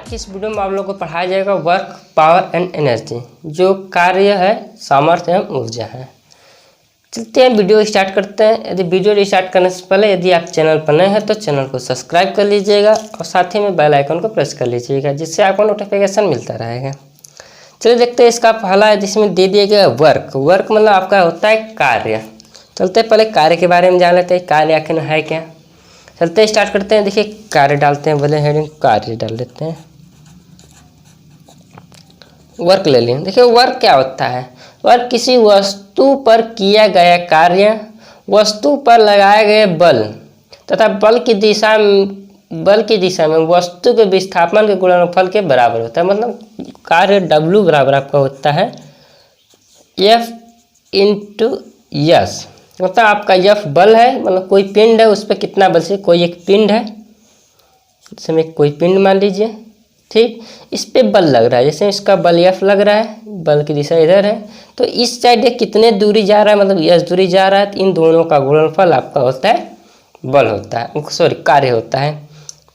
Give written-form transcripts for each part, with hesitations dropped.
आज की इस वीडियो में आप लोगों को पढ़ाया जाएगा वर्क, पावर एंड एनर्जी, जो कार्य है, सामर्थ्य एवं ऊर्जा है। चलते हैं वीडियो स्टार्ट करते हैं। यदि वीडियो स्टार्ट करने से पहले यदि आप चैनल पर नए हैं तो चैनल को सब्सक्राइब कर लीजिएगा और साथ ही में बेल आइकन को प्रेस कर लीजिएगा, जिससे आपको नोटिफिकेशन मिलता रहेगा। चलिए देखते हैं इसका पहला है, जिसमें दे दिया गया वर्क। वर्क मतलब आपका होता है कार्य। चलते हैं पहले कार्य के बारे में जान लेते हैं, कार्य आखिर है क्या। चलते स्टार्ट करते हैं। देखिए कार्य डालते हैं, बोले हेडिंग कार्य डाल देते हैं, वर्क ले लें। देखिए वर्क क्या होता है। वर्क किसी वस्तु पर किया गया कार्य, वस्तु पर लगाए गए बल तथा बल की दिशा में वस्तु के विस्थापन के गुणनफल के बराबर होता है। मतलब कार्य W बराबर आपका होता है F इंटू यस। मतलब आपका F बल है, मतलब कोई पिंड है, उस पर कितना बल से, कोई एक पिंड है, इसमें कोई पिंड मान लीजिए, ठीक, इस पे बल लग रहा है। जैसे इसका बल F लग रहा है, बल की दिशा इधर है, तो इस साइड ये कितने दूरी जा रहा है, मतलब S दूरी जा रहा है, तो इन दोनों का गुणनफल आपका होता है बल होता है, सॉरी कार्य होता है।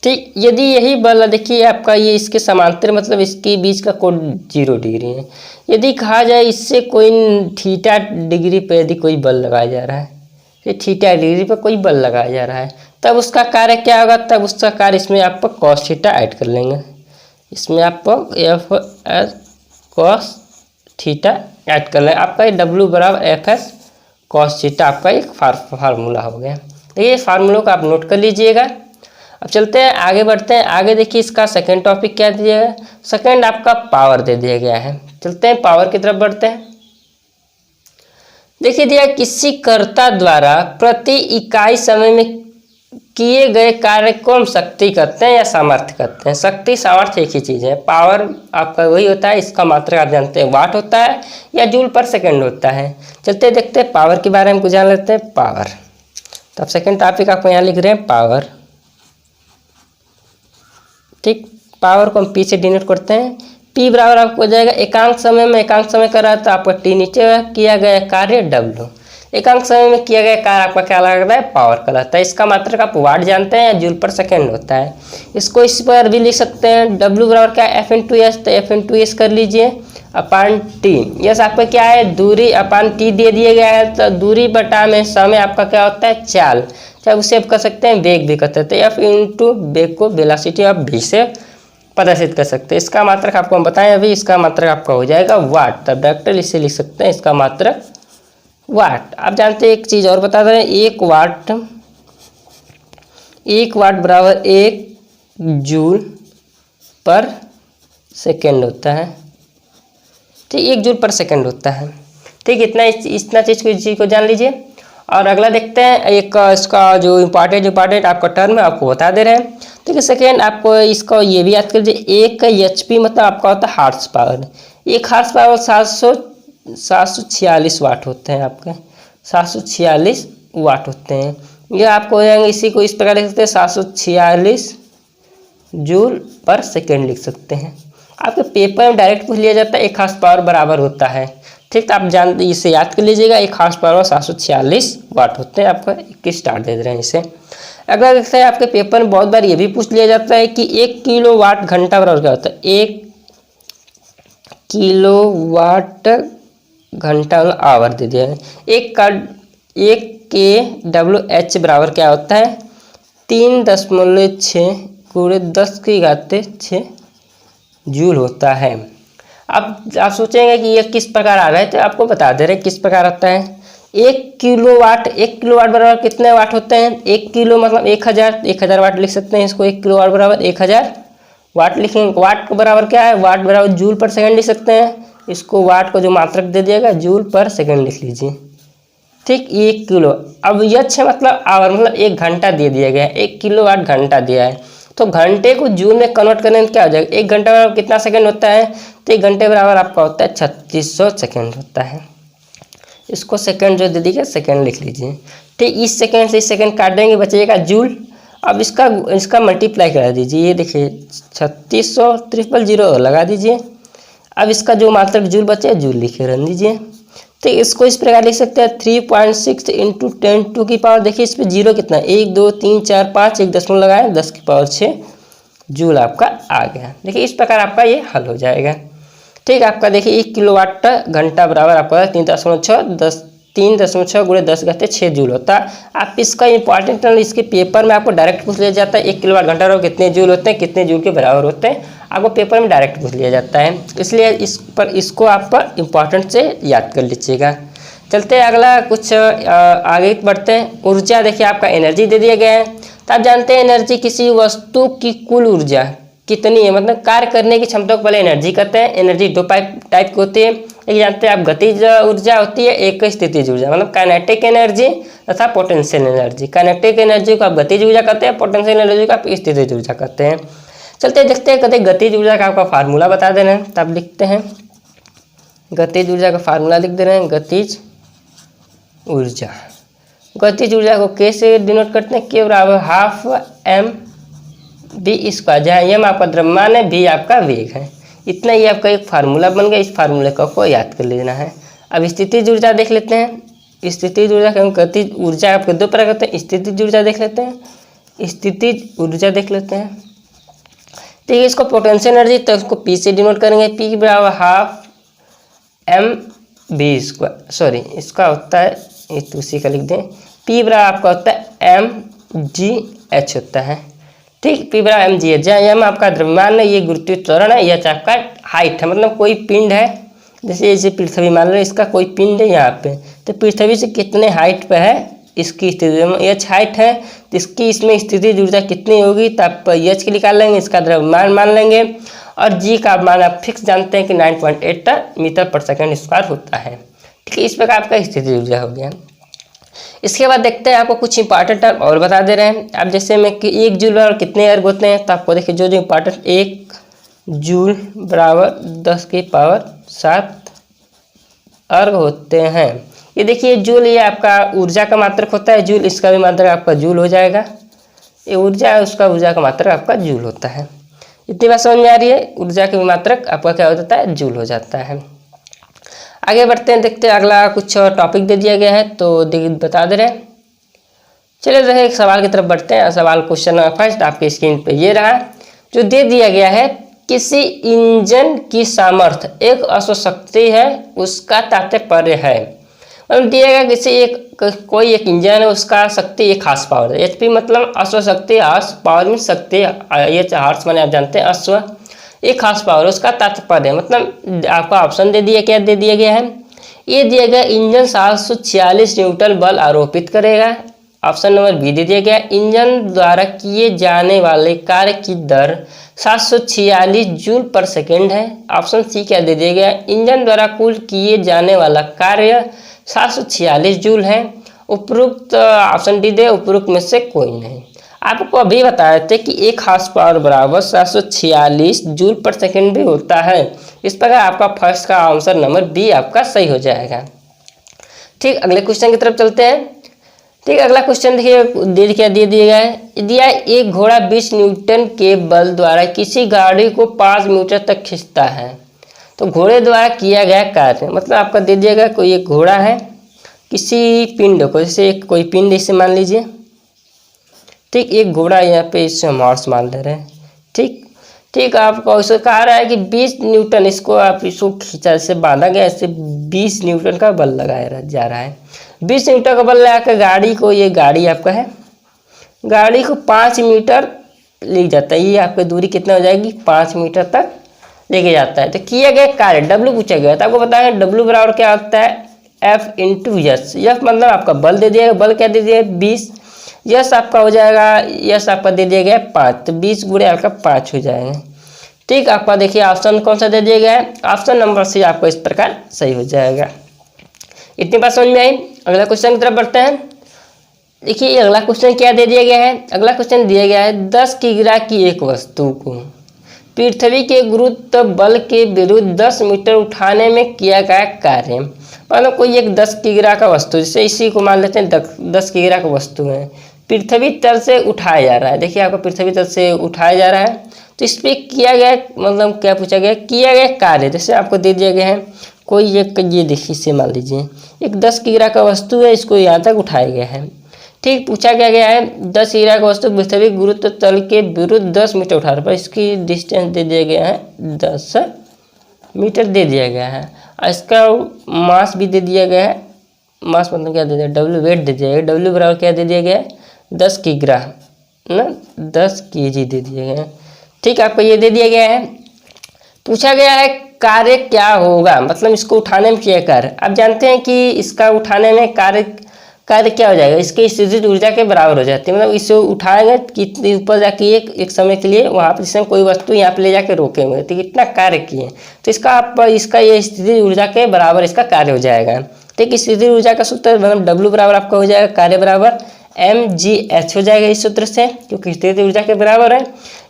ठीक, यदि यही बल, देखिए आपका ये इसके समांतर, मतलब इसके बीच का कोण 0 डिग्री है। यदि कहा जाए इससे कोई थीटा डिग्री पर यदि कोई बल लगाया जा रहा है, ये थीटा डिग्री पर कोई बल लगाया जा रहा है, तब उसका कार्य क्या होगा, तब उसका कार्य इसमें आपको कॉस थीटा ऐड कर लेंगे। इसमें आपको F S cos theta add कर लें। आपका ये W बराबर एफ एस कॉस थीटा आपका एक फार्मूला हो गया। देखिए इस फार्मूला को आप नोट कर लीजिएगा। अब चलते हैं आगे बढ़ते हैं। आगे देखिए इसका सेकंड टॉपिक क्या दिया है। सेकंड आपका पावर दे दिया गया है। चलते हैं पावर की तरफ बढ़ते हैं। देखिए दिया किसी कर्ता द्वारा प्रति इकाई समय में किए गए कार्य को हम शक्ति कहते हैं या सामर्थ्य कहते हैं। शक्ति सामर्थ्य एक ही चीज़ है। पावर आपका वही होता है, इसका मात्रक आप जानते हैं वाट होता है या जूल पर सेकंड होता है। चलते देखते हैं पावर के बारे में कुछ जान लेते हैं। पावर, तब सेकंड टॉपिक आपको यहाँ लिख रहे हैं पावर। ठीक, पावर को हम P से डिनोट करते हैं। P बराबर आपको हो जाएगा एकांक समय में, एकांक समय कर रहा है तो आपका T नीचे किया गया कार्य W। एकांक समय में किया गया कार्य आपका क्या लगता है, पावर कहलाता है। इसका मात्रक आप वाट जानते हैं या जूल पर सेकंड होता है। इसको इस पर भी लिख सकते हैं, W बराबर क्या F इंटू एस, तो F इंटू एस कर लीजिए अपान T। यस आपका क्या है, दूरी अपान T दे दिया गया है, तो दूरी बटा में समय आपका क्या होता है, चाल, चाहे उसे आप कर सकते हैं वेग भी कहते हैं। F इंटू वेग को वेलोसिटी आप V से प्रदर्शित कर सकते हैं। इसका मात्रक आपको हम बताएं अभी, इसका मात्रक आपका हो जाएगा वाट, तब डायरेक्टली इसे लिख सकते हैं, इसका मात्रक वाट। आप जानते हैं एक चीज़ और बता दें, एक वाट बराबर 1 जूल पर सेकेंड होता है। ठीक, 1 जूल पर सेकेंड होता है। ठीक, इतना चीज़ को जान लीजिए। और अगला देखते हैं, एक इसका जो इम्पॉर्टेंट आपका टर्म है आपको बता दे रहे हैं। ठीक है, सेकेंड आपको इसको ये भी याद कर लीजिए, 1 HP मतलब आपका होता है हार्स पावर। 1 हार्स पावर 746 वाट होते हैं आपके, 746 वाट होते हैं। ये आपको हो जाएंगे, इसी को इस प्रकार लिख सकते हैं, 746 जूल पर सेकेंड लिख सकते हैं। आपके पेपर में डायरेक्ट पूछ लिया जाता है 1 हार्स पावर बराबर होता है। ठीक, तो आप जानते, इसे याद कर लीजिएगा, 1 हार्स पावर 746 वाट होते हैं। आपका 21 स्टार दे रहे हैं इसे। अगला देखते हैं, आपके पेपर में बहुत बार ये भी पूछ लिया जाता है कि 1 किलोवाट घंटा बराबर क्या होता है। 1 किलोवाट घंटा आवर दे दिया है। एक के WH बराबर क्या होता है, 3.6 × 10⁻6 जूल होता है। अब आप सोचेंगे कि ये किस प्रकार आ रहा है, तो आपको बता दे रहे किस प्रकार आता है। 1 किलोवाट बराबर कितने वाट होते हैं, 1 किलो मतलब 1000 वाट लिख सकते हैं इसको। 1 किलोवाट बराबर 1000 वाट लिखेंगे। वाट के बराबर क्या है, वाट बराबर जूल पर सेकंड लिख सकते हैं। इसको वाट को जो मात्रक दे दिएगा जूल पर सेकंड लिख लीजिए। ठीक, 1 किलो। अब यच्छ मतलब आवर, मतलब 1 घंटा दे दिया गया है, 1 किलोवाट घंटा दिया है, तो घंटे को जूल में कन्वर्ट करने में क्या हो जाएगा, 1 घंटा बराबर कितना सेकंड होता है, तो 1 घंटे बराबर आपका होता है 3600 सेकंड होता है। इसको सेकंड जो दे दिया सेकंड लिख लीजिए। ठीक, इस सेकंड से इस सेकंड काट देंगे, बचेगा जूल। अब इसका मल्टीप्लाई करा दीजिए, ये देखिए 3600 000 लगा दीजिए। अब इसका जो मात्रक जूल बचे जूल लिखे रख दीजिए। तो इसको इस प्रकार लिख सकते हैं, 3.6 × 10⁻²। देखिए इस पर जीरो कितना है, 1 2 3 4 5, 1 दशमलव लगाए 10⁻6 जूल आपका आ गया। देखिए इस प्रकार आपका ये हल हो जाएगा। ठीक, आपका देखिए 1 किलोवाट घंटा बराबर आपका 3.6 गुणे 10⁻6 जूल होता है। आप इसका इंपॉर्टेंट इसके पेपर में आपको डायरेक्ट पूछ लिया जाता है 1 किलोवाट घंटा बराबर कितने जूल होते हैं, कितने जूल के बराबर होते हैं, आपको पेपर में डायरेक्ट पूछ लिया जाता है। इसलिए इसको आप इंपॉर्टेंट से याद कर लीजिएगा। चलते हैं अगला कुछ आगे बढ़ते हैं। ऊर्जा देखिए आपका एनर्जी दे दिया गया है। तो आप जानते हैं एनर्जी किसी वस्तु की कुल ऊर्जा कितनी है, मतलब कार्य करने की क्षमता को पहले एनर्जी कहते हैं। एनर्जी दो टाइप की होती है। एक जानते हैं आप गतिज ऊर्जा होती है, एक स्थितिज ऊर्जा, मतलब काइनेटिक एनर्जी तथा पोटेंशियल एनर्जी। काइनेटिक एनर्जी को आप गतिज ऊर्जा कहते हैं, पोटेंशियल एनर्जी को आप स्थितिज ऊर्जा कहते हैं। चलते देखते हैं कहते गतिज ऊर्जा का आपका फार्मूला बता दे रहे हैं। तो आप लिखते हैं गतिज ऊर्जा का फार्मूला लिख दे रहे हैं। गतिज ऊर्जा, गतिज ऊर्जा को के से डिनोट करते हैं, के बराबर हाफ एम बी स्क्वायर, जहाँ एम आपका द्रव्यमान है, बी आपका वेग है। इतना ही आपका एक फार्मूला बन गया। इस फार्मूले को याद कर लेना है। अब स्थितिज ऊर्जा देख लेते हैं। स्थितिज ऊर्जा का गतिज ऊर्जा आपके दो प्रकार होते हैं। स्थितिज ऊर्जा देख लेते हैं, स्थितिज ऊर्जा देख लेते हैं। ठीक है, इसको पोटेंशियल एनर्जी तो इसको पी से डिनोट करेंगे। पी बराबर half m b square, sorry इसका होता है तो उसी का लिख दें। पी बराबर आपका होता है एम जी एच होता है। ठीक, पी बराबर एम जी एच, जहाँ एम आपका द्रव्यमान है, ये गुरुत्वीय त्वरण है, एच आपका हाइट है, मतलब कोई पिंड है। जैसे पृथ्वी मान लो, इसका कोई पिंड है यहाँ पे, तो पृथ्वी से कितने हाइट पे है इसकी स्थिति, एच हाइट है, तो इसकी इसमें स्थितिज ऊर्जा कितनी होगी, तो आप एच की निकाल लेंगे, इसका द्रव्यमान मान लेंगे, और जी का मान आप फिक्स जानते हैं कि 9.8 मीटर पर सेकेंड स्क्वायर होता है। ठीक है, इस प्रकार आपका स्थितिज ऊर्जा हो गया। इसके बाद देखते हैं आपको कुछ इंपॉर्टेंट टर्म और बता दे रहे हैं। अब जैसे में कि 1 जूल बराबर कितने अर्ग होते हैं, तो आपको देखिए जो इंपॉर्टेंट 1 जूल बराबर 10⁻7 अर्ग होते हैं। ये देखिए जूल, ये आपका ऊर्जा का मात्रक होता है। जूल, इसका भी मात्रक आपका जूल हो जाएगा। ये ऊर्जा है, उसका ऊर्जा का मात्रक आपका जूल होता है। इतनी बात समझ में आ रही है। ऊर्जा का भी मात्रक आपका क्या हो जाता है, जूल हो जाता है। आगे बढ़ते हैं, देखते हैं अगला कुछ टॉपिक दे दिया गया है तो बता दे रहे हैं। चलिए देखिए एक सवाल की तरफ बढ़ते हैं। सवाल क्वेश्चन फर्स्ट आपके स्क्रीन पे ये रहा, जो दे दिया गया है किसी इंजन की सामर्थ्य एक अश्वशक्ति है, उसका तात्पर्य है, मतलब दिया गया किसी कोई एक इंजन है, उसका शक्ति एक हार्स पावर है। एचपी मतलब अश्वशक्ति, हार्स पावर में शक्ति, ये हार्स माने आप जानते हैं अश्व, एक हार्स पावर, उसका तात्पर्य मतलब आपका ऑप्शन दे दिया, क्या दे दिया गया है, ये दिया गया इंजन 746 न्यूटन बल आरोपित करेगा। ऑप्शन नंबर बी दे दिया गया इंजन द्वारा किए जाने वाले कार्य की दर 746 जूल पर सेकेंड है। ऑप्शन सी क्या दे दिया गया, इंजन द्वारा कुल किए जाने वाला कार्य 746 जूल है। उपरोक्त ऑप्शन डी दे, उपरोक्त में से कोई नहीं। आपको अभी बताए थे कि एक हार्स पावर बराबर 746 जूल पर सेकेंड भी होता है। इस प्रकार आपका फर्स्ट का आंसर नंबर बी आपका सही हो जाएगा। ठीक, अगले क्वेश्चन की तरफ चलते हैं। ठीक, अगला क्वेश्चन देखिए दे दिया गया है। दिया एक घोड़ा 20 न्यूटन के बल द्वारा किसी गाड़ी को 5 मीटर तक खींचता है, तो घोड़े द्वारा किया गया कार्य, मतलब आपका दे दिया गया कोई एक घोड़ा है, किसी पिंड को, जैसे कोई पिंड इसे मान लीजिए। ठीक, एक घोड़ा यहाँ पे इसे हम हॉर्स मान ले रहे हैं। ठीक, आपको इसे कहा रहा है कि 20 न्यूटन, इसको आप इसको खींचा से बांधा गया, इससे 20 न्यूटन का बल लगाया जा रहा है। 20 न्यूटन का बल लगा कर गाड़ी को, ये गाड़ी आपका है, गाड़ी को 5 मीटर ले जाता है। ये आपकी दूरी कितना हो जाएगी, 5 मीटर तक लेके जाता है। तो किया गया कार्य डब्ल्यू पूछा गया, तो आपको बताया डब्ल्यू बराबर क्या होता है, एफ इंटू यस। यस मतलब आपका बल दे दिया, बल क्या दे दिया 20, यस आपका हो जाएगा, यस आपका दे दिया गया 5, तो 20 गुणे आपका 5 हो जाएगा। ठीक, आपका देखिए ऑप्शन कौन सा दे दिया गया है, ऑप्शन नंबर सी आपको इस प्रकार सही हो जाएगा। इतनी बात समझ में आई। अगला क्वेश्चन की तरफ बढ़ते हैं। देखिए अगला क्वेश्चन क्या दे दिया गया है, अगला क्वेश्चन दिया गया है 10 किग्रा की एक वस्तु को पृथ्वी के गुरुत्व बल के विरुद्ध 10 मीटर उठाने में किया गया कार्य, मतलब कोई एक 10 किग्रा का वस्तु, जैसे इसी को मान लेते हैं 10 किग्रा का वस्तु है, पृथ्वी तल से उठाया जा रहा है। देखिए आपको पृथ्वी तल से उठाया जा रहा है, तो इस पर किया गया मतलब क्या पूछा गया, किया गया कार्य, जैसे आपको दे दिया गया है कोई एक, ये देखिए इसे मान लीजिए एक 10 किग्रा का वस्तु है, इसको यहाँ तक उठाया गया है। ठीक, पूछा क्या गया है 10 किग्रा का वस्तु वास्तविक गुरुत्व तल के विरुद्ध 10 मीटर उठा रहा है, इसकी डिस्टेंस दे दिया गया है 10 मीटर दे दिया गया है, और इसका मास भी दे दिया गया है। मास मतलब क्या दे दिया, डब्ल्यू वेट दे दिया गया, डब्ल्यू बराबर क्या दे दिया गया है 10 किग्रा ना, 10 केजी दे दिया गया है। ठीक, आपको ये दे दिया गया है। पूछा गया है कार्य क्या होगा, मतलब इसको उठाने में क्या कार्य। आप जानते हैं कि इसका उठाने में कार्य क्या हो जाएगा, इसकी स्थितिज ऊर्जा के बराबर हो जाती है। मतलब इसे उठाएंगे कितनी ऊपर जाके एक समय के लिए वहाँ पर, जिसमें कोई वस्तु यहाँ पे ले जाके रोकेंगे तो कितना कार्य किए, तो इसका ये स्थितिज ऊर्जा के बराबर इसका कार्य हो जाएगा। ठीक, स्थितिज ऊर्जा का सूत्र मतलब डब्ल्यू बराबर आपका हो जाएगा कार्य बराबर mgh हो जाएगा इस सूत्र से, क्योंकि स्थितिज ऊर्जा के बराबर है।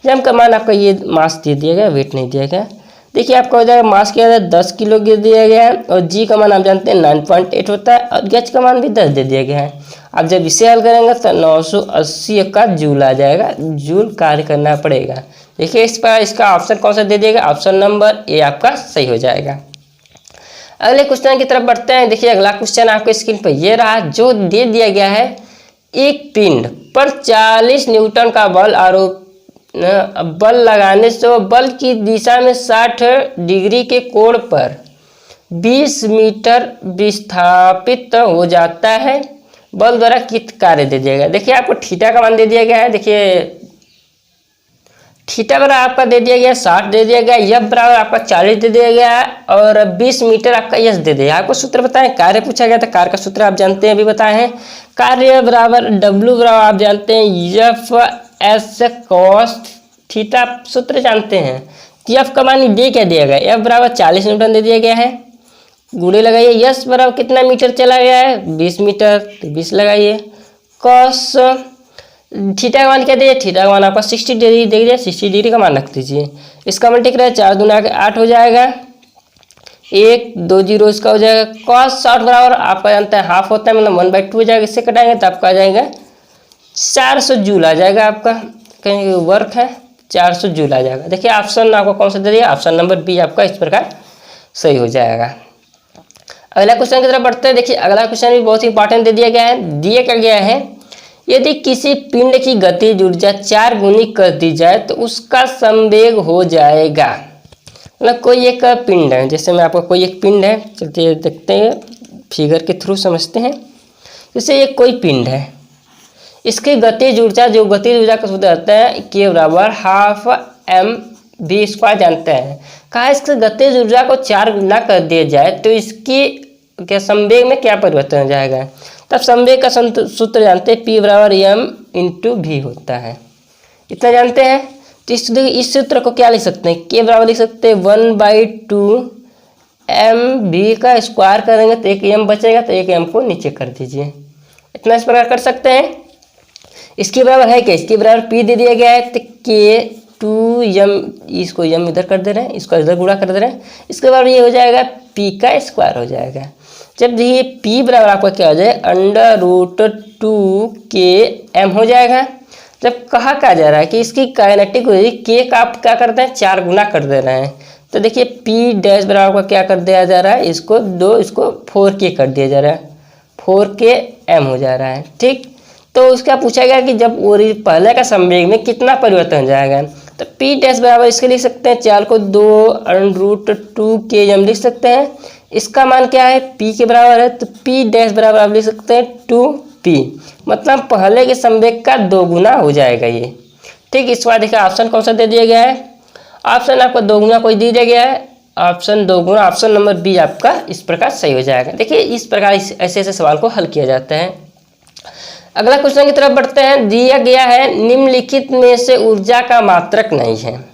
जब का मान आपका ये मास दे दिया गया, वेट नहीं दिया गया। देखिए आपका हो जाएगा मास क्या है 10 किलो दिया गया है, और जी का मान आप जानते हैं 9.8 होता है, और एच का मान भी 10 दे दिया गया है। अब जब इसे हल करेंगे तो 980 का जूल आ जाएगा, जूल कार्य करना पड़ेगा। देखिए इस पर इसका ऑप्शन कौन सा दे दिएगा, ऑप्शन नंबर ए आपका सही हो जाएगा। अगले क्वेश्चन की तरफ बढ़ते हैं। देखिए अगला क्वेश्चन आपको स्क्रीन पर ये रहा, जो दे दिया गया है एक पिंड पर 40 न्यूटन का बल लगाने से बल की दिशा में 60 डिग्री के कोण पर 20 मीटर विस्थापित हो जाता है, बल द्वारा कित कार्य दे दिया गया। देखिए आपको थीटा का मान दे दिया गया है। देखिए थीटा बराबर आपका दे दिया गया 60 दे दिया गया, एफ बराबर आपका 40 दे दिया गया, और 20 मीटर आपका एस दे दिया। आपको सूत्र बताएं, कार्य पूछा गया था, कार्य का सूत्र आप जानते हैं, अभी बताए हैं। कार्य बराबर डब्ल्यू बराबर आप जानते हैं एफ एस कॉस थीटा, सूत्र जानते हैं। एफ का मान दे क्या दिया गया, एफ बराबर 40 न्यूटन दे दिया गया है, गुणे लगाइए। एस बराबर कितना मीटर चला गया है 20 मीटर, तो 20 लगाइए। कॉस थीटा का मान क्या दिया, थीटा का मान आपका 60 डिग्री दे दिया, 60 डिग्री का मान रख दीजिए। इसका मान टिक रहा है 4 दूना 8 हो जाएगा, 1 2 0 इसका हो जाएगा। कॉस 60 बराबर आपका जानता है हाफ होता है, मतलब 1/2 हो जाएगा। इससे कटाएंगे तो आपका आ जाएगा 400 जूल आ जाएगा। आपका कहीं वर्क है 400 जूल आ जाएगा। देखिए ऑप्शन आपको कौन सा दे दिया, ऑप्शन नंबर बी आपका इस प्रकार सही हो जाएगा। अगला क्वेश्चन की तरफ बढ़ते हैं। देखिए अगला क्वेश्चन भी बहुत इंपॉर्टेंट दे दिया गया है। दिया क्या गया है, यदि किसी पिंड की गतिज ऊर्जा 4 गुनी कर दी जाए तो उसका संवेग हो जाएगा। मतलब कोई एक पिंड है, जैसे मैं आपको कोई एक पिंड है, चलते देखते हैं फिगर के थ्रू समझते हैं। जैसे ये कोई पिंड है, इसकी गतिज ऊर्जा, जो गतिज ऊर्जा का सूत्र आता है के बराबर हाफ एम वी स्क्वायर जानते हैं। कहा इसकी गतिज ऊर्जा को 4 गुना कर दिया जाए तो इसकी क्या संवेग में क्या परिवर्तन हो जाएगा। तब संवेग का सूत्र जानते हैं, P बराबर एम इंटू वी होता है, इतना जानते हैं। तो इस सूत्र को क्या लिख सकते हैं, K बराबर लिख सकते हैं 1/2 एम वी का स्क्वायर करेंगे तो एक एम बचेगा, तो एक एम को नीचे कर दीजिए। इतना इस प्रकार कर सकते हैं। इसके बराबर है क्या, इसके बराबर P दे दिया गया है, तो K 2m, इसको m इधर कर दे रहे हैं, इसको इधर गुणा कर दे रहे हैं। इसके बराबर ये हो जाएगा P का स्क्वायर हो जाएगा। जब ये P बराबर आपका क्या हो जाए √2km हो जाएगा। जब कहा क्या जा रहा है कि इसकी काइनेटिक ऊर्जा K का आप क्या करते हैं 4 गुना कर दे रहे हैं, तो देखिए P डैश बराबर आपका क्या कर दिया जा रहा है, इसको 4k कर दिया जा रहा है, 4km हो जा रहा है। ठीक, तो उसका पूछा गया कि जब पहले का संवेग में कितना परिवर्तन हो जाएगा, तो P डैश बराबर इसके लिख सकते हैं 4 को 2√2km लिख सकते हैं। इसका मान क्या है P के बराबर है, तो P डैश बराबर आप लिख सकते हैं 2P, मतलब पहले के संवेग का 2 गुना हो जाएगा ये। ठीक, इस बार देखिए ऑप्शन कौन सा दे दिया गया है, ऑप्शन आपका 2 गुना कोई दे दिया गया है, ऑप्शन 2 गुना, ऑप्शन नंबर बी आपका इस प्रकार सही हो जाएगा। देखिए इस प्रकार ऐसे ऐसे सवाल को हल किया जाता है। अगला क्वेश्चन की तरफ बढ़ते हैं। दिया गया है निम्नलिखित में से ऊर्जा का मात्रक नहीं है।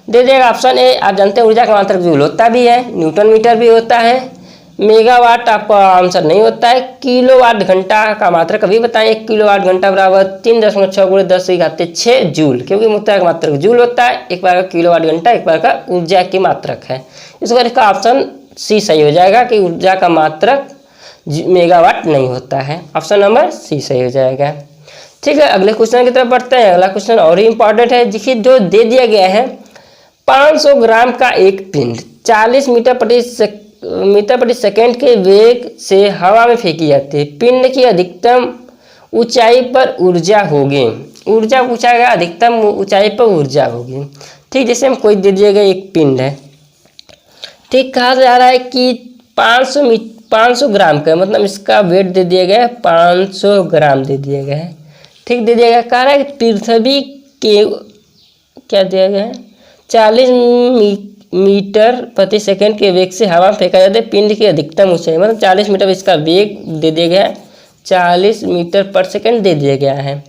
दे देगा ऑप्शन ए, आप जानते हैं ऊर्जा का मात्रक जूल होता भी है, न्यूटन मीटर भी होता है, मेगावाट आपका आंसर नहीं होता है, किलोवाट घंटा का मात्रक अभी बताएं। 1 किलोवाट घंटा बराबर 3.6 × 10⁻6 जूल, क्योंकि ऊर्जा का मात्रक जूल होता है। एक बार का किलोवाट घंटा, एक बार का ऊर्जा की मात्रक है। इस बार इसका ऑप्शन सी सही हो जाएगा कि ऊर्जा का मात्रक मेगावाट नहीं होता है, ऑप्शन नंबर सी सही हो जाएगा। ठीक है, अगले क्वेश्चन की तरफ बढ़ते हैं। अगला क्वेश्चन और ही इंपॉर्टेंट है। देखिए जो दे दिया गया है 500 ग्राम का एक पिंड 40 मीटर प्रति सेकंड के वेग से हवा में फेंकी जाती है। पिंड की अधिकतम ऊंचाई पर ऊर्जा होगी। ऊर्जा पूछा गया, अधिकतम ऊंचाई पर ऊर्जा होगी। ठीक, जैसे हम कोई दे दिया गया एक पिंड है, ठीक, कहा जा रहा है कि 500 ग्राम का, मतलब इसका वेट दे दिया गया है 500 ग्राम दे दिया गया है। ठीक, दे दिया गया, कह रहा है कि पृथ्वी के क्या दिया गया है 40 मीटर प्रति सेकंड के वेग से हवा में फेंका जाता है। पिंड की अधिकतम ऊंचाई मतलब 40 मीटर इसका वेग दे दिया गया है, 40 मीटर पर सेकंड दे दिया गया है।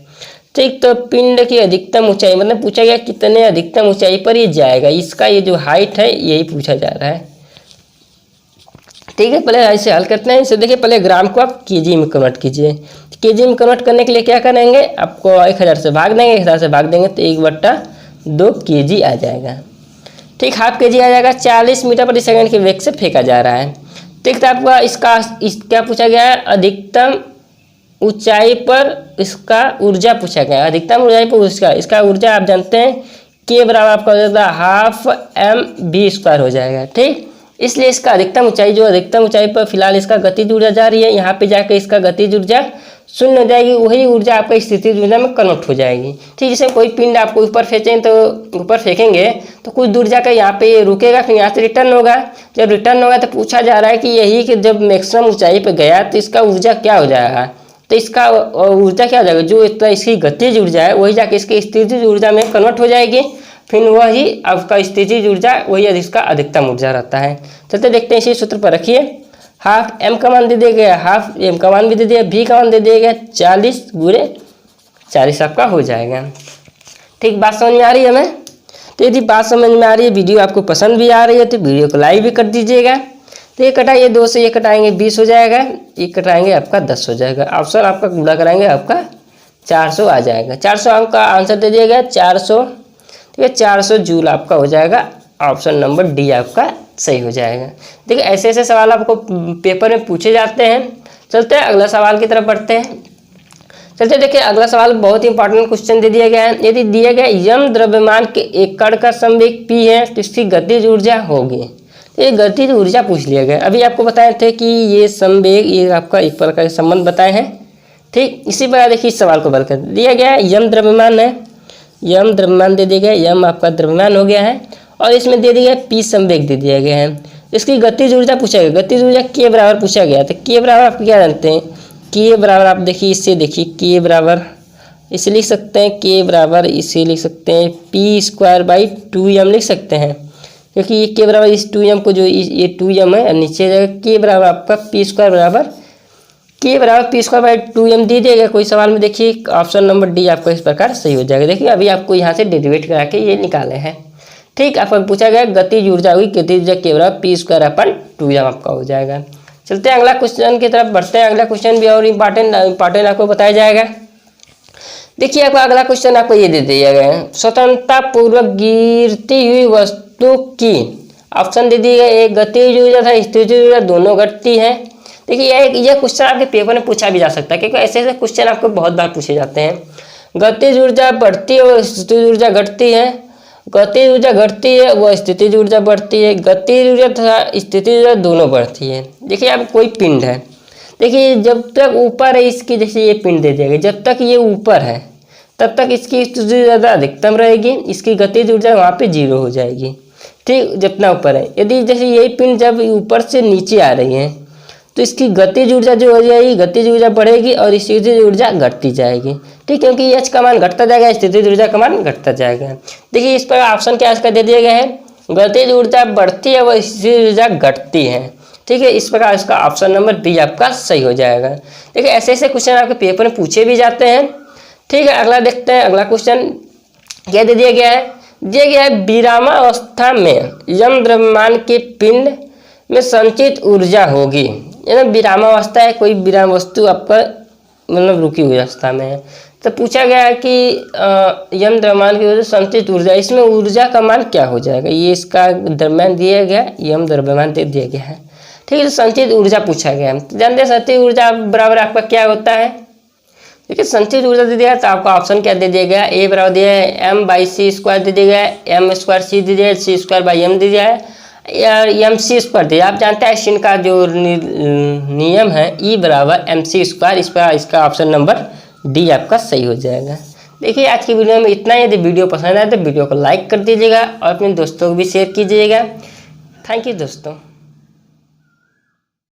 ठीक, तो पिंड की अधिकतम ऊंचाई मतलब पूछा गया कितने अधिकतम ऊंचाई पर ये जाएगा, इसका ये जो हाइट है यही पूछा जा रहा है। ठीक है, पहले ऐसे हल करते हैं। इसे देखिए, पहले ग्राम को आप केजी में कन्वर्ट कीजिए। केजी में कन्वर्ट करने के लिए क्या करेंगे, आपको 1000 से भाग देंगे, 1000 से भाग देंगे तो 1/2 केजी आ जाएगा। ठीक, ½ केजी आ जाएगा। 40 मीटर प्रति सेकंड के वेग से फेंका जा रहा है। ठीक, तो आपका क्या पूछा गया है, अधिकतम ऊंचाई पर इसका ऊर्जा पूछा गया है। अधिकतम ऊंचाई पर इसका ऊर्जा आप जानते हैं के बराबर आपका हो जाता है 12 mv² हो जाएगा। ठीक, इसलिए इसका अधिकतम ऊंचाई, जो अधिकतम ऊंचाई पर फिलहाल इसका गतिज ऊर्जा जा रही है, यहाँ पे जाकर इसका गतिज ऊर्जा शून्य हो जाएगी, वही ऊर्जा आपका स्थितिज ऊर्जा में कन्वर्ट हो जाएगी। ठीक, जैसे कोई पिंड आपको ऊपर फेंकेंगे तो कुछ दूर जाकर यहाँ पे रुकेगा, फिर यहाँ से रिटर्न होगा। जब रिटर्न होगा तो पूछा जा रहा है कि यही कि जब मैक्सिमम ऊंचाई पर गया तो इसका ऊर्जा क्या हो जाएगा, तो इसका ऊर्जा क्या हो जाएगा, जो इतना इसकी गतिज ऊर्जा है वही जाके इसकी स्थितिज ऊर्जा में कन्वर्ट हो जाएगी, फिर वही आपका स्थितिज ऊर्जा वही इसका अधिकतम ऊर्जा रहता है। चलते देखते हैं, इसी सूत्र पर रखिए। ½ m का मान दे दिया गया, ½ m का मान भी दे दिया, v का मान दे दिया गया, 40 × 40 आपका हो जाएगा। ठीक, बात समझ में आ रही है हमें? तो यदि बात समझ में आ रही है, वीडियो आपको पसंद भी आ रही है तो वीडियो को लाइक भी कर दीजिएगा। तो ये कटाइए, 2 से ये कटाएंगे 20 हो जाएगा, ये कटाएंगे आपका 10 हो जाएगा। ऑप्शन आपका गुणा कराएंगे आपका 400 आ जाएगा। 400 अंक का आंसर दे दिया गया 400। ठीक है, 400 जूल आपका हो जाएगा। ऑप्शन नंबर डी आपका सही हो जाएगा। देखिए, ऐसे ऐसे सवाल आपको पेपर में पूछे जाते हैं। चलते हैं अगला सवाल की तरफ बढ़ते हैं। चलते देखिए, अगला सवाल बहुत ही इंपॉर्टेंट क्वेश्चन दे दिया गया है। यदि दिया गया यम द्रव्यमान के एक कण का संवेग p है तो इसकी गतिज ऊर्जा होगी। ये गतिज ऊर्जा पूछ लिया गया। अभी आपको बताए थे कि ये संवेग, ये आपका एक प्रकार के संबंध बताए हैं। ठीक, इसी प्रकार देखिए इस सवाल को बल कर दिया गया है, यम द्रव्यमान है, यम द्रव्यमान दे दिया गया, यम आपका द्रव्यमान हो गया है और इसमें दे दिया गया p संवेग दे दिया गया है। इसकी गतिज ऊर्जा पूछा गया, गतिज ऊर्जा के बराबर पूछा गया। तो के बराबर आप क्या जानते हैं, के बराबर आप देखिए, इससे देखिए के बराबर इसे लिख सकते हैं, के बराबर इसे लिख सकते हैं p²/2m लिख सकते हैं, क्योंकि ये के बराबर इस 2m को, जो ये 2m है नीचे जाएगा, के बराबर आपका p² बराबर के बराबर p²/2m दे दिएगा कोई सवाल में। देखिए ऑप्शन नंबर डी आपका इस प्रकार सही हो जाएगा। देखिए अभी आपको यहाँ से डेरिवेट करा के ये निकाले हैं। ठीक, आपको पूछा गया गतिज ऊर्जा हुई, गतिज ऊर्जा के बराबर p²/2m आपका हो जाएगा। चलते हैं अगला क्वेश्चन की तरफ बढ़ते हैं। अगला क्वेश्चन भी और इम्पॉर्टेंट आपको बताया जाएगा। देखिए आपका अगला क्वेश्चन आपको ये दे दिया गया है, स्वतंत्रता पूर्वक गिरती हुई वस्तु की, ऑप्शन दे दिए गए, एक गतिज ऊर्जा था, स्थितिज ऊर्जा, दोनों घटती है। देखिए यह क्वेश्चन आपके पेपर में पूछा भी जा सकता है, क्योंकि ऐसे ऐसे क्वेश्चन आपको बहुत बार पूछे जाते हैं। गतिज ऊर्जा बढ़ती है और स्थितिज ऊर्जा घटती है, गतिज ऊर्जा घटती है व स्थितिज ऊर्जा बढ़ती है, गतिज ऊर्जा तथा स्थितिज ऊर्जा दोनों बढ़ती है। देखिए अब कोई पिंड है, देखिए जब तक ऊपर है इसकी, जैसे ये पिंड दे दिया गया, जब तक ये ऊपर है तब तक इसकी स्थितिज ऊर्जा अधिकतम रहेगी, इसकी गतिज ऊर्जा वहाँ पे 0 हो जाएगी। ठीक, जितना ऊपर है। यदि जैसे यही पिंड जब ऊपर से नीचे आ रही है तो इसकी गतिज ऊर्जा जो हो जाएगी, गतिज ऊर्जा बढ़ेगी और स्थितिज ऊर्जा घटती जाएगी। ठीक, क्योंकि एच का मान घटता जाएगा, स्थितिज ऊर्जा का मान घटता जाएगा। देखिए इस पर ऑप्शन क्या इसका दे दिया गया है, गतिज ऊर्जा बढ़ती है व स्थितिज ऊर्जा घटती है। ठीक है, इस प्रकार इसका ऑप्शन नंबर बी आपका सही हो जाएगा। देखिए ऐसे ऐसे क्वेश्चन आपके पेपर में पूछे भी जाते हैं। ठीक है, अगला देखते हैं। अगला क्वेश्चन क्या दे दिया गया है, दिया गया है विरामावस्था में यम द्रव्यमान के पिंड में संचित ऊर्जा होगी। यानी विरामावस्था है, कोई विराम वस्तु आपका मतलब रुकी हुई अवस्था में है, तो पूछा गया है कि यम द्रव्यमान की वजह से संचित ऊर्जा, इसमें ऊर्जा का मान क्या हो जाएगा। ये इसका द्रव्यमान दिया गया, यम द्रव्यमान दे दिया गया है। ठीक है, तो संचित ऊर्जा पूछा गया है। तो जानते हैं संचित ऊर्जा बराबर आपका क्या होता है। देखिए संचित ऊर्जा दे दिया तो आपका ऑप्शन क्या दे दिया गया, ए बराबर दिया है m/c² दे दिया गया, m²c दे दिया है, c²/m दे दिया है, mc² दिया। आप जानते हैं आइंस्टीन का जो नियम है, E = mc², इस पर इसका ऑप्शन नंबर डी आपका सही हो जाएगा। देखिए आज की वीडियो में इतना ही। यदि वीडियो पसंद आए तो वीडियो को लाइक कर दीजिएगा और अपने दोस्तों को भी शेयर कीजिएगा। थैंक यू दोस्तों।